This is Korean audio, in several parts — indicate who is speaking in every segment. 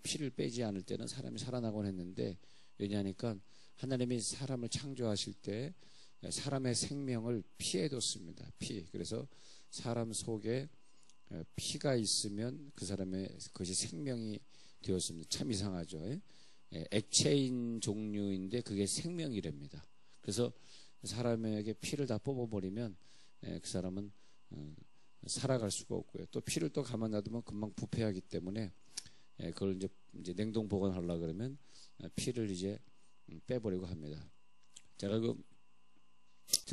Speaker 1: 피를 빼지 않을 때는 사람이 살아나곤 했는데, 왜냐하니까 하나님이 사람을 창조하실 때 사람의 생명을 피에 뒀습니다. 피. 그래서 사람 속에 피가 있으면 그 사람의 그것이 생명이 되었습니다. 참 이상하죠. 액체인 종류인데 그게 생명이랍니다. 그래서 사람에게 피를 다 뽑아버리면 그 사람은 살아갈 수가 없고요. 또 피를 또 가만 놔두면 금방 부패하기 때문에 그걸 이제 냉동 보관하려고 그러면 피를 이제 빼버리고 합니다. 제가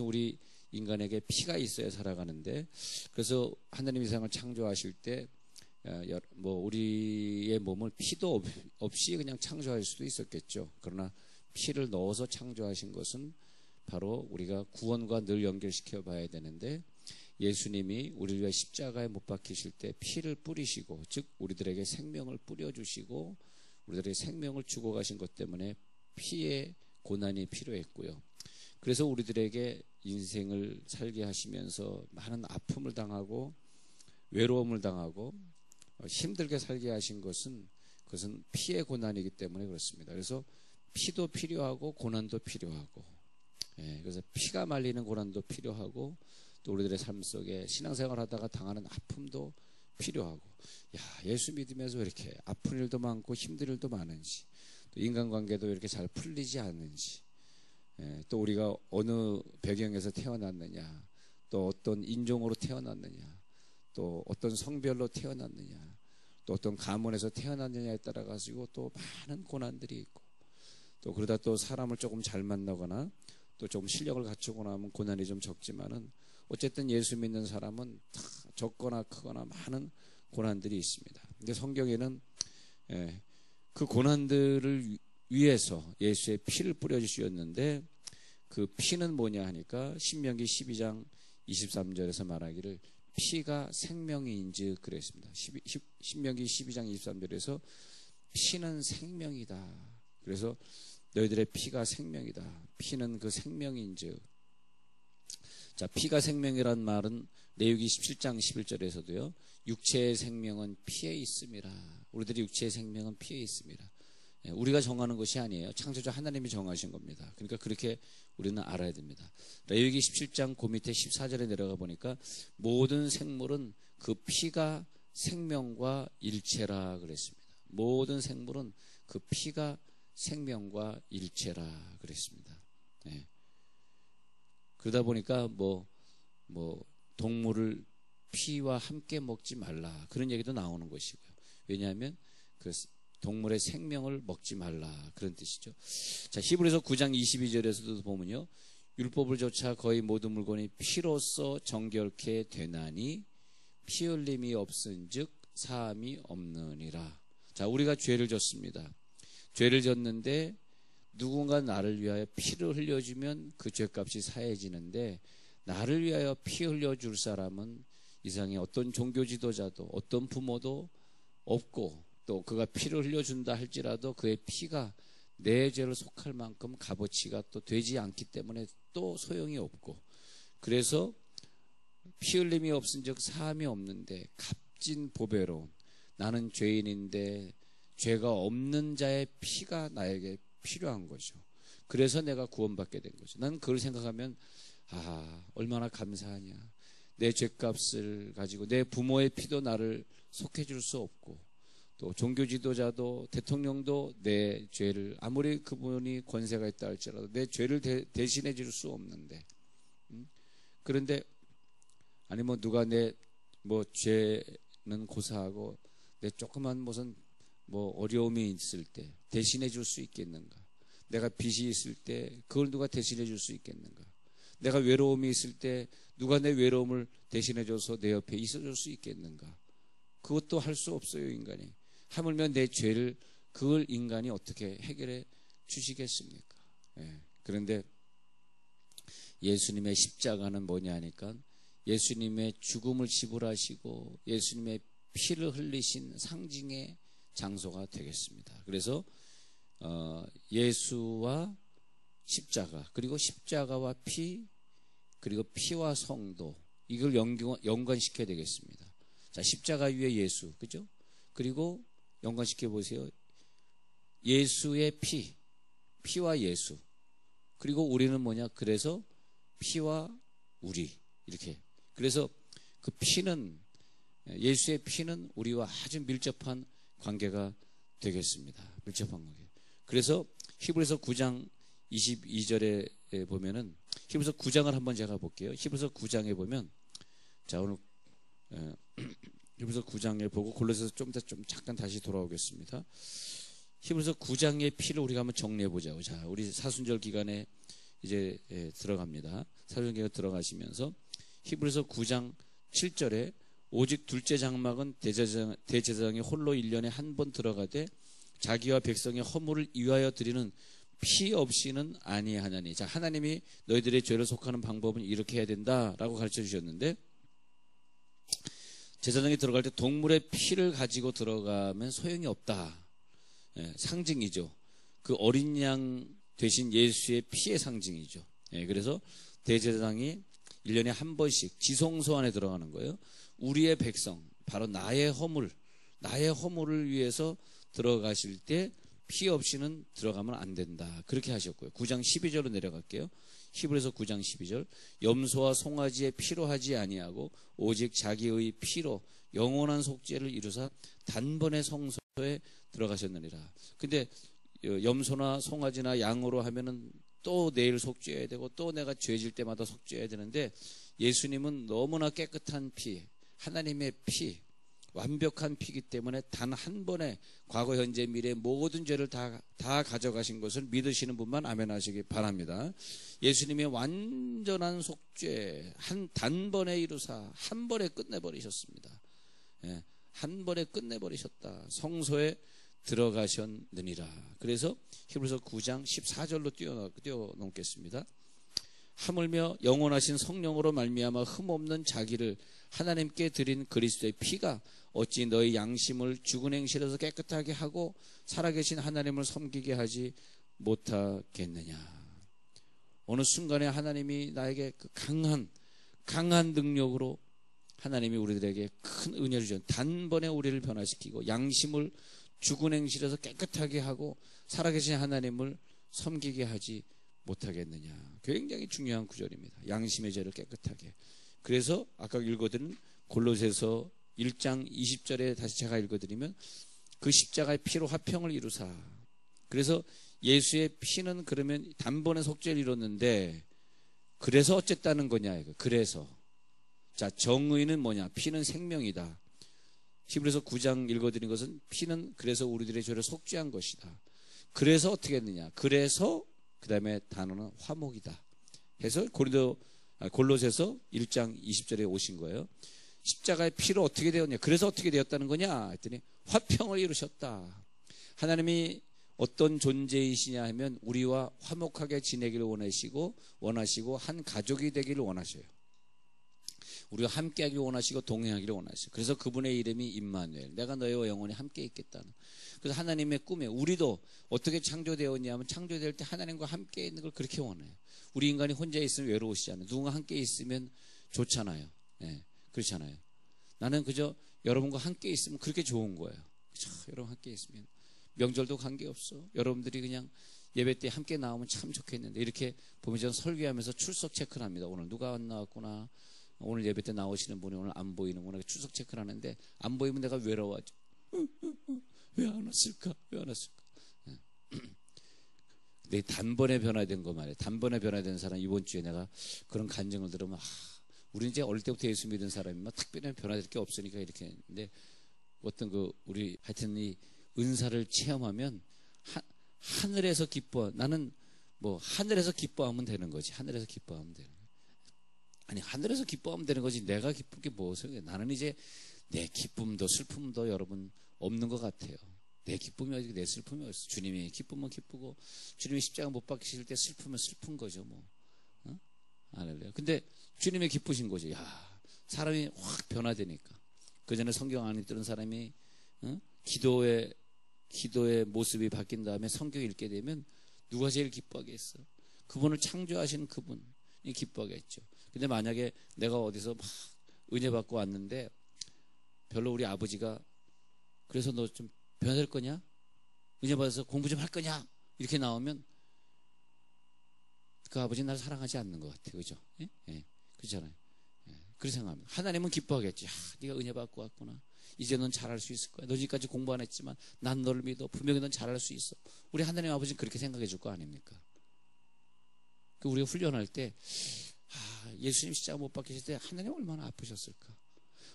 Speaker 1: 우리 인간에게 피가 있어야 살아가는데, 그래서 하나님 세상을 창조하실 때 뭐 우리의 몸을 피도 없이 그냥 창조할 수도 있었겠죠. 그러나 피를 넣어서 창조하신 것은 바로 우리가 구원과 늘 연결시켜 봐야 되는데, 예수님이 우리를 위해 십자가에 못 박히실 때 피를 뿌리시고, 즉 우리들에게 생명을 뿌려주시고 우리들에게 생명을 주고 가신 것 때문에 피의 고난이 필요했고요. 그래서 우리들에게 인생을 살게 하시면서 많은 아픔을 당하고 외로움을 당하고 힘들게 살게 하신 그것은 피의 고난이기 때문에 그렇습니다. 그래서 피도 필요하고 고난도 필요하고, 그래서 피가 말리는 고난도 필요하고, 또 우리들의 삶 속에 신앙생활 하다가 당하는 아픔도 필요하고, 예수 믿으면서 왜 이렇게 아픈 일도 많고 힘든 일도 많은지, 또 인간관계도 이렇게 잘 풀리지 않는지, 또 우리가 어느 배경에서 태어났느냐, 또 어떤 인종으로 태어났느냐, 또 어떤 성별로 태어났느냐, 또 어떤 가문에서 태어났느냐에 따라 가지고 또 많은 고난들이 있고, 또 그러다 또 사람을 조금 잘 만나거나 또 좀 실력을 갖추고 나면 고난이 좀 적지만은, 어쨌든 예수 믿는 사람은 다 적거나 크거나 많은 고난들이 있습니다. 근데 성경에는 그 고난들을 위해서 예수의 피를 뿌려주셨는데, 그 피는 뭐냐 하니까 신명기 12장 23절에서 말하기를 피가 생명인즉 그랬습니다. 신명기 12장 23절에서 피는 생명이다. 그래서 너희들의 피가 생명이다. 피는 그 생명인즉. 자, 피가 생명이란 말은 레위기 17장 11절에서도요, 육체의 생명은 피에 있음이라. 우리들의 육체의 생명은 피에 있습니다. 우리가 정하는 것이 아니에요. 창조자 하나님이 정하신 겁니다. 그러니까 그렇게 우리는 알아야 됩니다. 레위기 17장 그 밑에 14절에 내려가 보니까 모든 생물은 그 피가 생명과 일체라 그랬습니다. 모든 생물은 그 피가 생명과 일체라 그랬습니다. 그러다 보니까 뭐 동물을 피와 함께 먹지 말라 그런 얘기도 나오는 것이고요. 왜냐하면 그 동물의 생명을 먹지 말라 그런 뜻이죠. 자, 히브리서 9장 22절에서도 보면요, 율법을 조차 거의 모든 물건이 피로써 정결케 되나니 피 흘림이 없은즉 사함이 없느니라. 자, 우리가 죄를 졌습니다. 죄를 졌는데 누군가 나를 위하여 피를 흘려주면 그 죄값이 사해지는데, 나를 위하여 피 흘려줄 사람은 이상의 어떤 종교 지도자도 어떤 부모도 없고, 또 그가 피를 흘려준다 할지라도 그의 피가 내 죄를 속할 만큼 값어치가 또 되지 않기 때문에 또 소용이 없고, 그래서 피 흘림이 없은즉 사함이 없는데 값진 보배로 나는 죄인인데 죄가 없는 자의 피가 나에게 필요한 거죠. 그래서 내가 구원받게 된 거죠. 난 그걸 생각하면 얼마나 감사하냐. 내 죄값을 가지고 내 부모의 피도 나를 속해줄 수 없고, 또 종교 지도자도 대통령도 내 죄를, 아무리 그분이 권세가 있다 할지라도 내 죄를 대신해 줄 수 없는데, 그런데 아니 뭐 누가 내 뭐 죄는 고사하고 내 조그만 무슨 뭐 어려움이 있을 때 대신해 줄 수 있겠는가? 내가 빚이 있을 때 그걸 누가 대신해 줄 수 있겠는가? 내가 외로움이 있을 때 누가 내 외로움을 대신해 줘서 내 옆에 있어 줄 수 있겠는가? 그것도 할 수 없어요, 인간이. 하물며 내 죄를 그걸 인간이 어떻게 해결해 주시겠습니까? 그런데 예수님의 십자가는 뭐냐 하니까 예수님의 죽음을 지불하시고 예수님의 피를 흘리신 상징의 장소가 되겠습니다. 그래서 예수와 십자가, 그리고 십자가와 피, 그리고 피와 성도, 이걸 연관시켜야 되겠습니다. 자, 십자가 위에 예수, 그죠? 그리고 연관시켜 보세요. 예수의 피와 예수. 그리고 우리는 뭐냐? 그래서 피와 우리. 이렇게. 그래서 그 피는, 예수의 피는 우리와 아주 밀접한 관계가 되겠습니다. 밀접한 관계. 그래서 히브리서 9장 22절에 보면은, 히브리서 9장을 한번 제가 볼게요. 히브리서 9장에 보면, 자, 오늘 히브리서 9장에 보고 골로새서 좀 잠깐 다시 돌아오겠습니다. 히브리서 9장의 피를 우리가 한번 정리해 보자고. 자, 우리 사순절 기간에 이제 들어갑니다. 사순절 기간 들어가시면서 히브리서 9장 7절에 오직 둘째 장막은 대제사장이 홀로 1년에 한 번 들어가되 자기와 백성의 허물을 위하여 드리는 피 없이는 아니하나니. 자, 하나님이 너희들의 죄를 속하는 방법은 이렇게 해야 된다라고 가르쳐 주셨는데, 제사장이 들어갈 때 동물의 피를 가지고 들어가면 소용이 없다. 상징이죠. 그 어린 양 대신 예수의 피의 상징이죠. 그래서 대제사장이 1년에 한 번씩 지성소 안에 들어가는 거예요. 우리의 백성, 바로 나의 허물을 위해서 들어가실 때 피 없이는 들어가면 안 된다. 그렇게 하셨고요. 9장 12절로 내려갈게요. 히브리서 9장 12절. 염소와 송아지의 피로 하지 아니하고 오직 자기의 피로 영원한 속죄를 이루사 단번에 성소에 들어가셨느니라. 근데 염소나 송아지나 양으로 하면은 또 내일 속죄해야 되고 또 내가 죄질 때마다 속죄해야 되는데, 예수님은 너무나 깨끗한 피, 하나님의 피, 완벽한 피이기 때문에 단 한 번에 과거, 현재, 미래 모든 죄를 다 가져가신 것을 믿으시는 분만 아멘하시기 바랍니다. 예수님의 완전한 속죄 단번에 이루사 한 번에 끝내버리셨습니다. 한 번에 끝내버리셨다. 성소에 들어가셨느니라. 그래서 히브리서 9장 14절로 뛰어넘겠습니다. 하물며 영원하신 성령으로 말미암아 흠없는 자기를 하나님께 드린 그리스도의 피가 어찌 너희 양심을 죽은 행실에서 깨끗하게 하고 살아계신 하나님을 섬기게 하지 못하겠느냐. 어느 순간에 하나님이 나에게 그 강한 능력으로 하나님이 우리들에게 큰 은혜를 주신, 단번에 우리를 변화시키고 양심을 죽은 행실에서 깨끗하게 하고 살아계신 하나님을 섬기게 하지 못하겠느냐. 굉장히 중요한 구절입니다. 양심의 죄를 깨끗하게. 그래서 아까 읽어드린 골로새서 1장 20절에 다시 제가 읽어드리면, 그 십자가의 피로 화평을 이루사. 그래서 예수의 피는 그러면 단번에 속죄를 이뤘는데, 그래서 어쨌다는 거냐 이거. 그래서 자, 정의는 뭐냐? 피는 생명이다. 히브리서 9장 읽어드린 것은 피는 그래서 우리들의 죄를 속죄한 것이다. 그래서 어떻게 했느냐? 그래서 그 다음에 단어는 화목이다 해서 골로새서 1장 20절에 오신 거예요. 십자가의 피로 어떻게 되었냐? 그래서 어떻게 되었다는 거냐 했더니 화평을 이루셨다. 하나님이 어떤 존재이시냐 하면 우리와 화목하게 지내기를 원하시고 한 가족이 되기를 원하셔요. 우리가 함께하기를 원하시고 동행하기를 원하셔요. 그래서 그분의 이름이 임마누엘, 내가 너희와 영원히 함께 있겠다는. 그래서 하나님의 꿈에 우리도 어떻게 창조되었냐 하면, 창조될 때 하나님과 함께 있는 걸 그렇게 원해요. 우리 인간이 혼자 있으면 외로우시잖아요. 누군가 함께 있으면 좋잖아요. 그렇잖아요. 나는 그저 여러분과 함께 있으면 그렇게 좋은 거예요. 그쵸? 여러분 함께 있으면 명절도 관계없어. 여러분들이 그냥 예배 때 함께 나오면 참 좋겠는데, 이렇게 보면 저는 설교하면서 출석 체크를 합니다. 오늘 누가 안 나왔구나, 오늘 예배 때 나오시는 분이 오늘 안 보이는구나, 출석 체크를 하는데, 안 보이면 내가 외로워하죠. 왜 안 왔을까? 근데 단번에 변화된 거 말이에요. 단번에 변화된 사람, 이번 주에 내가 그런 간증을 들으면, 우리 이제 어릴 때부터 예수 믿은 사람이면 특별히 변화될 게 없으니까 이렇게 했는데, 어떤 우리 하여튼 이 은사를 체험하면 하늘에서 기뻐. 나는 뭐 하늘에서 기뻐하면 되는 거지. 하늘에서 기뻐하면 되는 거지. 아니, 하늘에서 기뻐하면 되는 거지. 내가 기쁠 게 무엇이야? 나는 이제 내 기쁨도 슬픔도 여러분 없는 것 같아요. 내 기쁨이 어디, 내 슬픔이 어디. 주님이 기쁘면 기쁘고, 주님이 십자가 못 박히실 때 슬프면 슬픈 거죠, 뭐. 알렐루야. 근데 주님이 기쁘신 거죠. 야, 사람이 확 변화되니까. 그 전에 성경 안 읽던 사람이 기도의 모습이 바뀐 다음에 성경 읽게 되면 누가 제일 기뻐하겠어? 그분을 창조하신 그분이 기뻐하겠죠. 근데 만약에 내가 어디서 막 은혜 받고 왔는데 별로 우리 아버지가, 그래서 너 좀 변화될 거냐? 은혜 받아서 공부 좀 할 거냐? 이렇게 나오면 그 아버지 나를 사랑하지 않는 것 같아요. 그죠? 예? 예. 그렇잖아요. 예. 그렇게 생각합니다. 하나님은 기뻐하겠지. 네가 은혜 받고 왔구나. 이제 넌 잘할 수 있을 거야. 너 지금까지 공부 안 했지만 난 너를 믿어. 분명히 넌 잘할 수 있어. 우리 하나님 아버지는 그렇게 생각해 줄 거 아닙니까? 우리가 훈련할 때 예수님 십자가 못 박히실 때 하나님 얼마나 아프셨을까.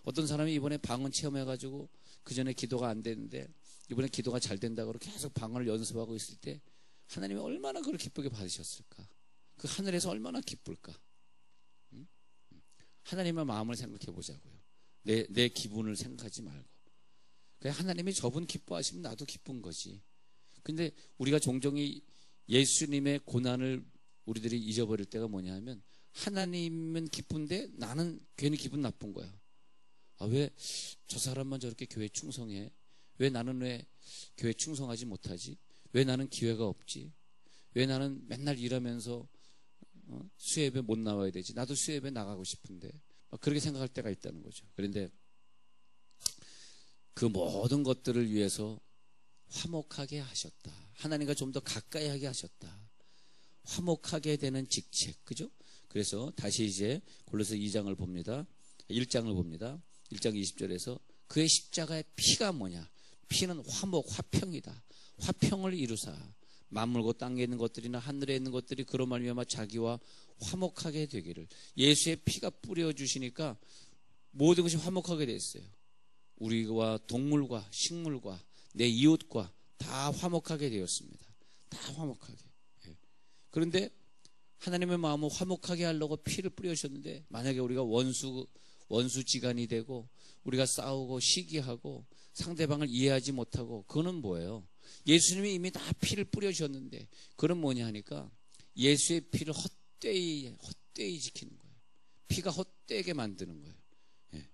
Speaker 1: 어떤 사람이 이번에 방언 체험해가지고 그 전에 기도가 안 됐는데 이번에 기도가 잘 된다고 계속 방언을 연습하고 있을 때 하나님이 얼마나 그걸 기쁘게 받으셨을까. 그 하늘에서 얼마나 기쁠까. 응? 하나님의 마음을 생각해 보자고요. 내 기분을 생각하지 말고. 그냥 하나님이 저분 기뻐하시면 나도 기쁜 거지. 근데 우리가 종종 예수님의 고난을 우리들이 잊어버릴 때가 뭐냐 하면 하나님은 기쁜데 나는 괜히 기분 나쁜 거야. 왜 저 사람만 저렇게 교회 충성해? 왜 나는 왜 교회 충성하지 못하지? 왜 나는 기회가 없지? 왜 나는 맨날 일하면서 수예배 못 나와야 되지? 나도 수예배 나가고 싶은데 그렇게 생각할 때가 있다는 거죠. 그런데 그 모든 것들을 위해서 화목하게 하셨다. 하나님과 좀 더 가까이 하게 하셨다. 화목하게 되는 직책, 그죠? 그래서 다시 이제 골로새 2장을 봅니다. 1장을 봅니다. 1장 20절에서 그의 십자가의 피가 뭐냐? 피는 화목, 화평이다. 화평을 이루사 만물고 땅에 있는 것들이나 하늘에 있는 것들이 그로 말미암아 자기와 화목하게 되기를. 예수의 피가 뿌려주시니까 모든 것이 화목하게 됐어요. 우리와 동물과 식물과 내 이웃과 다 화목하게 되었습니다. 다 화목하게. 그런데 하나님의 마음을 화목하게 하려고 피를 뿌려주셨는데 만약에 우리가 원수지간이 되고 우리가 싸우고 시기하고 상대방을 이해하지 못하고 그거는 뭐예요? 예수님이 이미 다 피를 뿌려주셨는데 그건 뭐냐 하니까 예수의 피를 헛되이 지키는 거예요. 피가 헛되게 만드는 거예요. 예.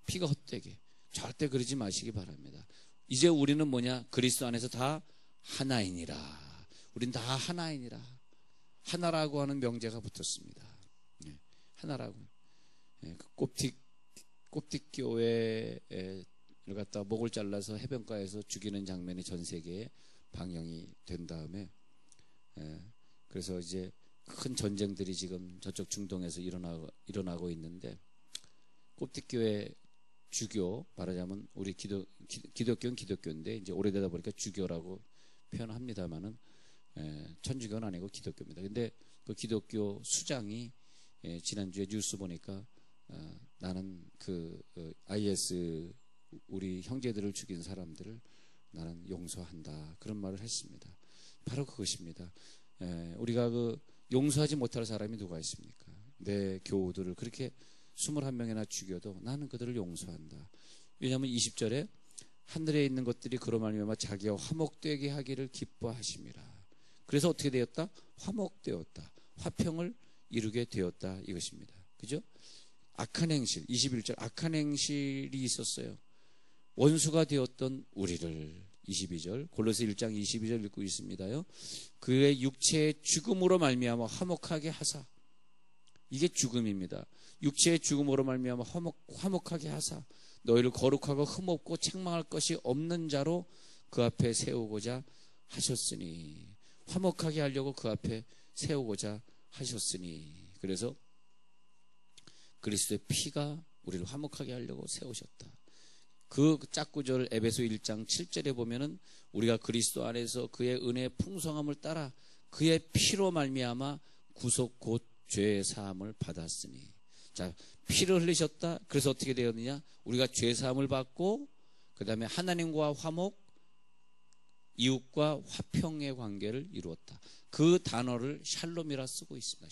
Speaker 1: 피가 헛되게. 절대 그러지 마시기 바랍니다. 이제 우리는 뭐냐? 그리스도 안에서 다 하나이니라. 우린 다 하나이니라. 하나라고 하는 명제가 붙었습니다. 예. 하나라고. 예. 그 꼽틱교회를 갖다 목을 잘라서 해변가에서 죽이는 장면이 전 세계에 방영이 된 다음에 그래서 이제 큰 전쟁들이 지금 저쪽 중동에서 일어나고 있는데 꼽틱교회 주교 말하자면 우리 기독교는 기독교인데 이제 오래되다 보니까 주교라고 표현합니다만은 천주교는 아니고 기독교입니다. 근데 그 기독교 수장이 지난주에 뉴스 보니까 나는 그 IS 우리 형제들을 죽인 사람들을 나는 용서한다 그런 말을 했습니다. 바로 그것입니다. 우리가 그 용서하지 못할 사람이 누가 있습니까? 내 교우들을 그렇게 21명이나 죽여도 나는 그들을 용서한다. 왜냐하면 20절에 하늘에 있는 것들이 그로 말미암아 자기와 화목되게 하기를 기뻐하심이라. 그래서 어떻게 되었다? 화목되었다. 화평을 이루게 되었다 이것입니다. 그죠? 악한 행실 21절 악한 행실이 있었어요. 원수가 되었던 우리를 22절 골로새 1장 22절 읽고 있습니다요. 그의 육체의 죽음으로 말미암아 화목하게 하사. 이게 죽음입니다. 육체의 죽음으로 말미암아 화목하게 하사 너희를 거룩하고 흠없고 책망할 것이 없는 자로 그 앞에 세우고자 하셨으니. 화목하게 하려고 그 앞에 세우고자 하셨으니. 그래서 그리스도의 피가 우리를 화목하게 하려고 세우셨다. 그 짝구절 에베소 1장 7절에 보면은 우리가 그리스도 안에서 그의 은혜의 풍성함을 따라 그의 피로 말미암아 구속 곧 죄의 사함을 받았으니. 자, 피를 흘리셨다. 그래서 어떻게 되었느냐? 우리가 죄 사함을 받고 그 다음에 하나님과 화목, 이웃과 화평의 관계를 이루었다. 그 단어를 샬롬이라 쓰고 있습니다.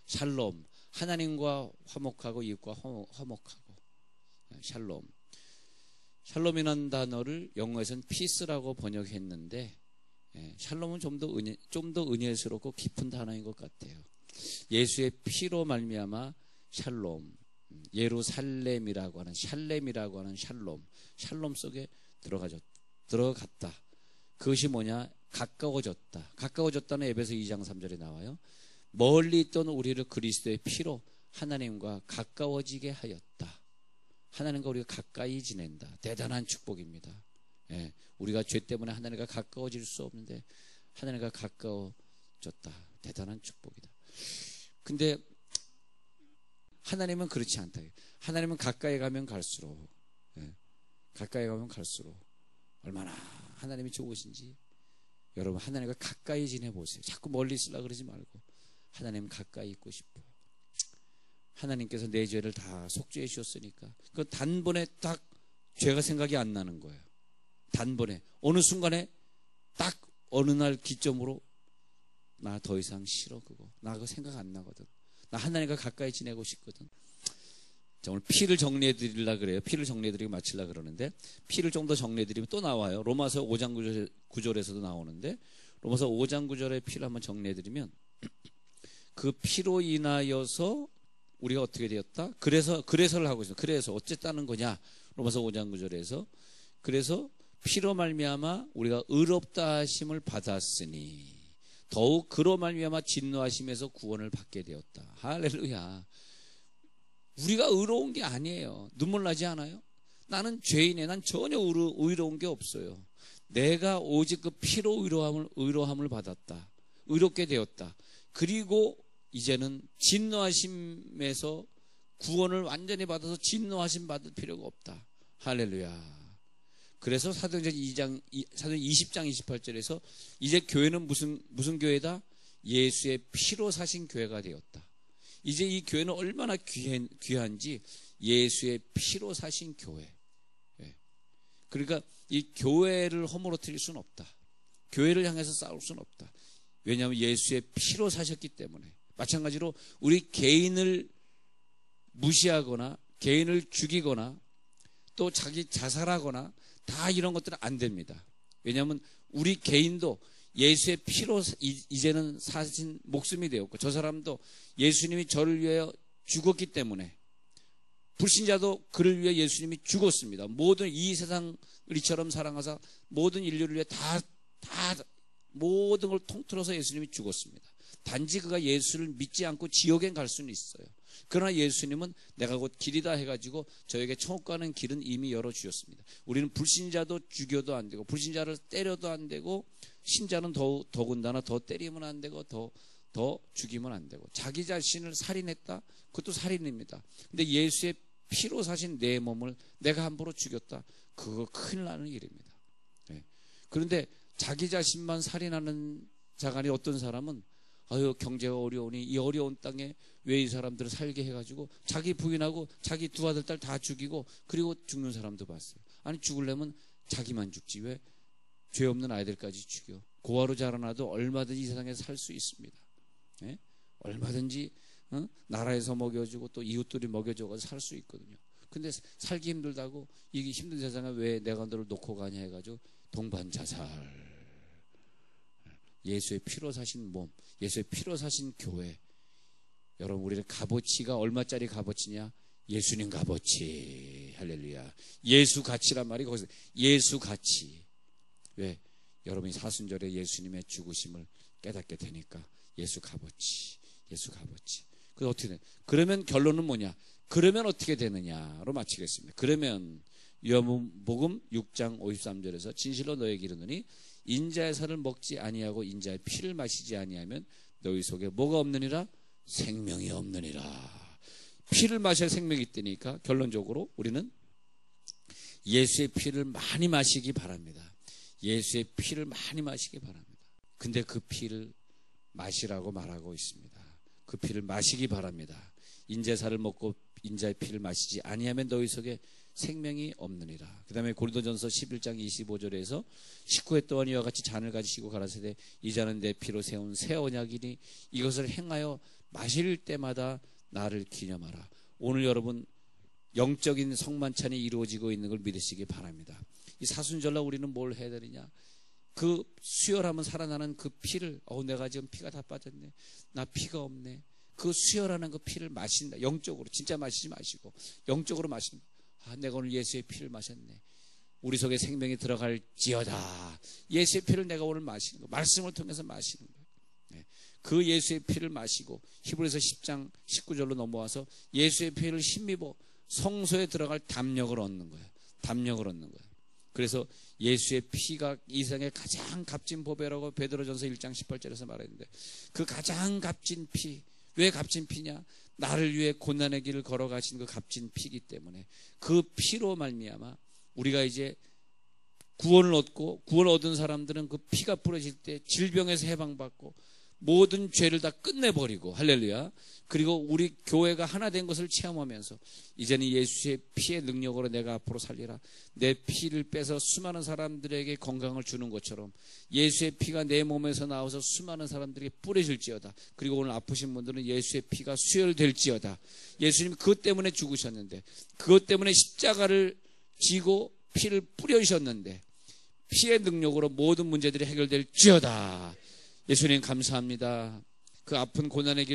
Speaker 1: 샬롬. 하나님과 화목하고 이웃과 화목하고. 샬롬. 샬롬이라는 단어를 영어에서는 피스라고 번역했는데 샬롬은 좀 더 은혜스럽고 깊은 단어인 것 같아요. 예수의 피로 말미암아 샬롬, 예루살렘이라고 하는 샬렘이라고 하는 샬롬 속에 들어갔다. 그것이 뭐냐? 가까워졌다. 가까워졌다는 에베소 2장 3절에 나와요. 멀리 있던 우리를 그리스도의 피로 하나님과 가까워지게 하였다. 하나님과 우리가 가까이 지낸다. 대단한 축복입니다. 예, 우리가 죄 때문에 하나님과 가까워질 수 없는데 하나님과 가까워졌다. 대단한 축복이다. 근데 하나님은 그렇지 않다. 하나님은 가까이 가면 갈수록, 가까이 가면 갈수록 얼마나 하나님이 좋으신지 여러분 하나님과 가까이 지내보세요. 자꾸 멀리 있으려고 그러지 말고 하나님 가까이 있고 싶어. 하나님께서 내 죄를 다 속죄해 주셨으니까 그 단번에 딱 죄가 생각이 안 나는 거예요. 단번에 어느 순간에 딱 어느 날 기점으로 나 더 이상 싫어. 그거 나 그거 생각 안 나거든. 나 하나님과 가까이 지내고 싶거든. 자, 오늘 피를 정리해 드리려고 그래요. 피를 정리해 드리고 마치려고 그러는데 피를 좀 더 정리해 드리면 또 나와요. 로마서 5장 9절에서도 나오는데 로마서 5장 9절의 피를 한번 정리해 드리면 그 피로 인하여서 우리가 어떻게 되었다? 그래서를 하고 있어요. 그래서 어쨌다는 거냐? 로마서 5장 9절에서 그래서 피로 말미암아 우리가 의롭다 하심을 받았으니 더욱 그로 말미암아 진노하심에서 구원을 받게 되었다. 할렐루야. 우리가 의로운 게 아니에요. 눈물 나지 않아요? 나는 죄인이네. 난 전혀 의로운 게 없어요. 내가 오직 그 피로 의로함을 받았다. 의롭게 되었다. 그리고 이제는 진노하심에서 구원을 완전히 받아서 진노하심 받을 필요가 없다. 할렐루야. 그래서 사도행전 20장 28절에서 이제 교회는 무슨 교회다? 예수의 피로 사신 교회가 되었다. 이제 이 교회는 얼마나 귀한지 예수의 피로 사신 교회. 그러니까 이 교회를 허물어뜨릴 수는 없다. 교회를 향해서 싸울 수는 없다. 왜냐하면 예수의 피로 사셨기 때문에. 마찬가지로 우리 개인을 무시하거나 개인을 죽이거나 또 자기 자살하거나 다 이런 것들은 안 됩니다. 왜냐하면 우리 개인도 예수의 피로 이제는 사신 목숨이 되었고 저 사람도 예수님이 저를 위하여 죽었기 때문에 불신자도 그를 위해 예수님이 죽었습니다. 모든 이 세상을 이처럼 사랑하사 모든 인류를 위해 다 모든 걸 통틀어서 예수님이 죽었습니다. 단지 그가 예수를 믿지 않고 지옥에 갈 수는 있어요. 그러나 예수님은 내가 곧 길이다 해가지고 저에게 천국 가는 길은 이미 열어주셨습니다. 우리는 불신자도 죽여도 안 되고 불신자를 때려도 안 되고 신자는 더군다나 더 때리면 안 되고 더 죽이면 안 되고 자기 자신을 살인했다? 그것도 살인입니다. 근데 예수의 피로 사신 내 몸을 내가 함부로 죽였다? 그거 큰일 나는 일입니다. 그런데 자기 자신만 살인하는 자간이 어떤 사람은 아유 경제가 어려우니 이 어려운 땅에 왜 이 사람들을 살게 해가지고 자기 부인하고 자기 두 아들 딸 다 죽이고 그리고 죽는 사람도 봤어요. 아니 죽으려면 자기만 죽지 왜 죄 없는 아이들까지 죽여. 고아로 자라나도 얼마든지 이 세상에 살 수 있습니다. 얼마든지 나라에서 먹여주고 또 이웃들이 먹여줘서 살 수 있거든요. 근데 살기 힘들다고 이게 힘든 세상에 왜 내가 너를 놓고 가냐 해가지고 동반자살. 예수의 피로 사신 몸, 예수의 피로 사신 교회. 여러분 우리는 값어치가 얼마짜리 값어치냐? 예수님 값어치. 할렐루야. 예수 가치란 말이 거기서 예수 가치. 왜? 여러분이 사순절에 예수님의 죽으심을 깨닫게 되니까 예수 값어치. 예수 값어치. 그래서 어떻게 돼? 그러면 결론은 뭐냐? 그러면 어떻게 되느냐로 마치겠습니다. 그러면 요한복음 6장 53절에서 진실로 너에게 이르노니 인자의 살을 먹지 아니하고 인자의 피를 마시지 아니하면 너희 속에 뭐가 없느니라? 생명이 없느니라. 피를 마셔야 생명이 있다니까 결론적으로 우리는 예수의 피를 많이 마시기 바랍니다. 예수의 피를 많이 마시기 바랍니다. 근데 그 피를 마시라고 말하고 있습니다. 그 피를 마시기 바랍니다. 인자의 살을 먹고 인자의 피를 마시지 아니하면 너희 속에 생명이 없느니라. 그 다음에 고린도전서 11장 25절에서 19회 동안 이와 같이 잔을 가지시고 가라사대 이 잔은 내 피로 세운 새 언약이니 이것을 행하여 마실 때마다 나를 기념하라. 오늘 여러분 영적인 성만찬이 이루어지고 있는 걸 믿으시기 바랍니다. 이 사순절날 우리는 뭘 해야 되느냐? 그 수혈하면 살아나는 그 피를 내가 지금 피가 다 빠졌네. 나 피가 없네. 그 수혈하는 그 피를 마신다. 영적으로 진짜 마시지 마시고 영적으로 마신다. 내가 오늘 예수의 피를 마셨네. 우리 속에 생명이 들어갈지어다. 예수의 피를 내가 오늘 마시는 거. 말씀을 통해서 마시는 거예요. 그 예수의 피를 마시고 히브리서 10장 19절로 넘어와서 예수의 피를 힘입어 성소에 들어갈 담력을 얻는 거예요. 담력을 얻는 거예요. 그래서 예수의 피가 이 세상의 가장 값진 보배라고 베드로전서 1장 18절에서 말했는데, 그 가장 값진 피, 왜 값진 피냐? 나를 위해 고난의 길을 걸어가신 그 값진 피이기 때문에, 그 피로 말미암아 우리가 이제 구원을 얻고, 구원을 얻은 사람들은 그 피가 뿌려질 때 질병에서 해방받고 모든 죄를 다 끝내버리고, 할렐루야. 그리고 우리 교회가 하나 된 것을 체험하면서 이제는 예수의 피의 능력으로 내가 앞으로 살리라, 내 피를 빼서 수많은 사람들에게 건강을 주는 것처럼 예수의 피가 내 몸에서 나와서 수많은 사람들에게 뿌려질지어다. 그리고 오늘 아프신 분들은 예수의 피가 수혈될지어다. 예수님이 그것 때문에 죽으셨는데, 그것 때문에 십자가를 지고 피를 뿌려주셨는데, 피의 능력으로 모든 문제들이 해결될지어다. 예수님 감사합니다. 그 아픈 고난의 길